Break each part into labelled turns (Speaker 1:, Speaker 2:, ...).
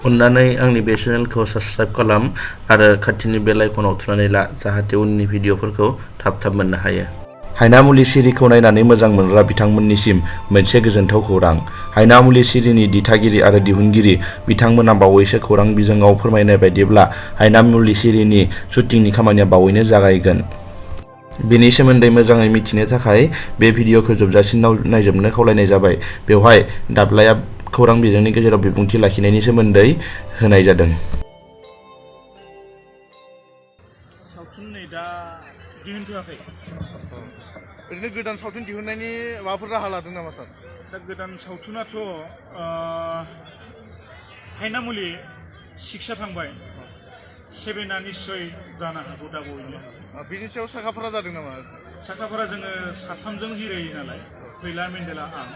Speaker 1: अन्नानै आंनि बे चेनेलखौ साबस्क्राइब खालाम आरो खाथिनि बेल आइकनाव थुनानै ला जाहाथे उननि भिडिअफोरखौ थाब मोननो हायो। हायनामुलि सिरिखौ नायनानै मोजां मोनग्रा बिथांमोननिसिम मोनसे गोजोनथाव खौरां। हायनामुलि सिरिनि दिथागिरि आरो दिहुनगिरि बिथांमोना बावैसो खौरां बिजोङाव फोरमायनाय बायदिब्ला हायनामुलि सिरिनि शुटिंनि खामानिया बावैनो जागायगोन। बेनि सोमोन्दै मोजाङै मिथिनो थाखाय बे भिडिअखौ जोबजासिम नायजोबनो खावलायनाय जाबाय। बेवहाय दाब्लाया खौरां बिजोंनि गेजेराव बिबुंथि लाखिनायनि सोमोन्दै होनाय जादों।
Speaker 2: सावथुन नै दा दिहुनथ'वाखै।
Speaker 3: ओरैनो गोदान सावथुन दिहुननायनि माबाफोर राहा लादों नामा सार?
Speaker 2: दा गोदान सावथुनाथ' हायनामुलि सिक्सआ थांबाय, सेभेना निस्सय जानो हागौ दा बयनो।
Speaker 3: बिनि सायाव साखाफारा जादों नामा?
Speaker 2: साखाफारा जोङो साथामजों जिरायो नालाय, फैला, मेन्देला, आं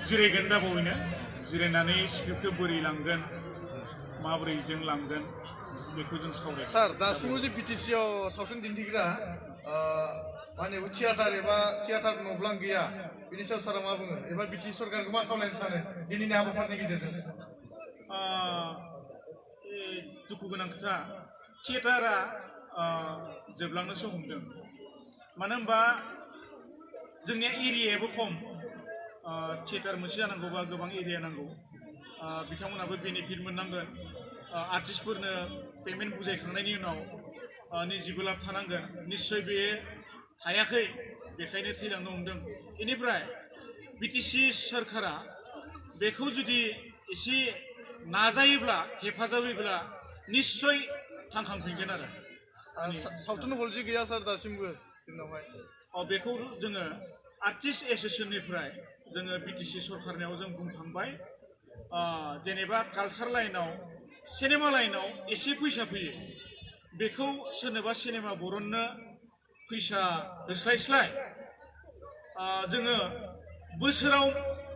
Speaker 2: जिरायगोन दा बयनो। जिरायनानै स्क्रिप्टखौ बोरै लांगोन, माबोरै जों लांगोन बेखौ जों सावरायगोन।
Speaker 3: सार दासिमाव जे BTC आव सावथुन दिन्थिग्रा माने थियाटार न'ब्लां गैया, बिनि सायाव सारा मा बुङो एबा BTC सरकारखौ मा खावलायनो सानो दिनैनि हाबाफारिनि गेजेरजों?
Speaker 2: दुखु गोनां खोथा, थियेटारा जोबलांनोसो हमदों। मानो होनबा जोंनिया एरियायाबो खम। थियेटार मोनसे जानांगौबा गोबां एरिया नांगौ। बिथांमोनाबो बेनिफिट मोननांगोन। आर्टिस्टफोरनो पेमेन्ट बुजायखांनायनि उनाव निजिबो लाब थानांगोन। निस्सय बे हायाखै, बेखायनो थैलांनो हमदों। बेनिफ्राय BTC सोरखारा बेखौ जुदि एसे नाजायोब्ला, हेफाजाब होयोब्ला निस्सय थांखांफिनगोन आरो।
Speaker 3: सावथुन हल जे गैया सार दासिमबो जोंनावहाय।
Speaker 2: बेखौ जोङो आर्टिस्ट एस'सियेसननिफ्राय जोङो BTC सरकारनियाव जों बुंखांबाय। जेनेबा कालचार लाइनाव, सिनेमा लाइनाव एसे फैसा फैयो, बेखौ सोरनोबा सिनेमा बरननो फैसा होस्लायस्लाय जोङो बोसोराव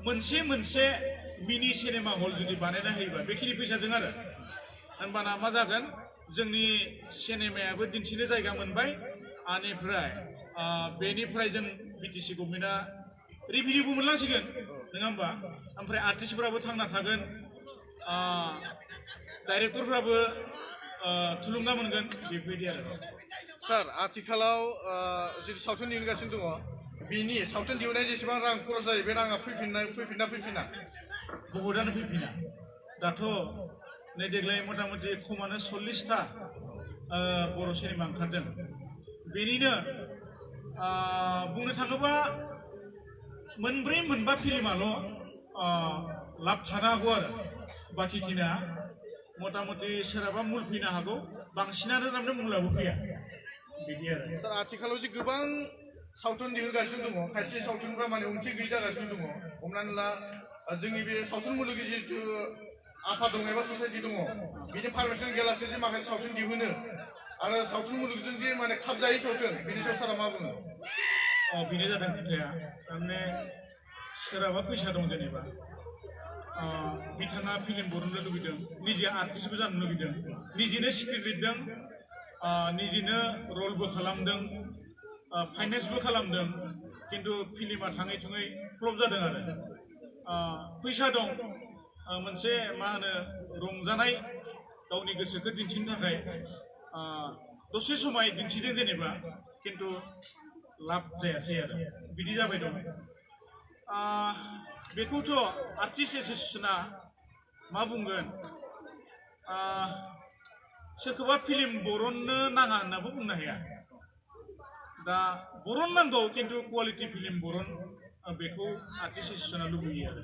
Speaker 2: मोनसे मिनि सिनेमा हल जुदि बानायना होयोबा बेखिनि फैसाजों आरो, होनबाना मा जागोन, जोंनि सिनेमायाबो दिन्थिनो जायगा मोनबाय। बेनिफ्राय जों BTC गभर्नमेन्टआ रेभिनिउबो मोनलांसिगोन, नङा होमबा? ओमफ्राय आर्टिस्टफोराबो थांना थागोन, डाइरेक्टरफ्राबो थुलुंगा मोनगोन, बेबायदि आरो।
Speaker 3: सार आथिखालाव जिथु सावथुन दिहुनगासिनो दङ, बिनि सावथुन दिहुननाय जेसेबां रां खरस जायो, बे राङा फैफिना?
Speaker 2: बहुतानो फैफिना। दाथ' नै देग्लाय मथा मथि खमानो 40टा बर' सिनेमा ओंखारदों। बेनिनो बुंनो थाङोबा मोनब्रै मोनबा फिल्माल' लाब थानो हागौ आरो, बाखिखिना मथा मथि सोरहाबा मुल फैनो हागौ, बांसिनानो थारमाने मुलाबो फैया, बिदि आरो।
Speaker 3: सार आथिखालाव जे गोबां सावथुन दिहुनगासिनो दङ, खायसे सावथुनफ्रा माने ओंथि गैयि जागासिनो दङ। हमनानै ला जोंनि बे सावथुन मुलुगनि जिहेतु आफाद दङ एबा ससाइटि दङ, बिनि पारमिसन गैयालासे जे माखासे सावथुन दिहुनो आरो सावथुन मुलुगजों जे माने खाबजायै सावथुन, बिनि सायाव सारा मा बुङो?
Speaker 2: बेनो जादों खोथाया, थारमाने सोरहाबा फैसा दं, जेनेबा बिथाङा फिल्म बरननो लुबैदों, निजे आर्टिस्टबो जानो लुबैदों, निजेनो स्क्रिप्ट लिरदों, निजेनो रलबो खालामदों, फाइनेन्सबो खालामदों, खिन्थु फिल्मा थाङै थुङै फ्लप जादों आरो। फैसा दं, मोनसे मा होनो रंजानाय, गावनि गोसोखौ दिन्थिनो थाखाय दसे समाय दिन्थिदों जेनेबा, खिन्थु लाब जायासै आरो, बिदि जाबाय दं। बेखौथ' आर्टिस्ट एस'सियेसना मा बुंगोन, सोरखौबा फिल्म बरननो नाङा होननाबो बुंनो हाया। दा बरन नांगौ, खिन्थु कुवालिटि फिल्म बरन, बेखौ आर्टिस्ट एस'सियेसना लुबैयो आरो।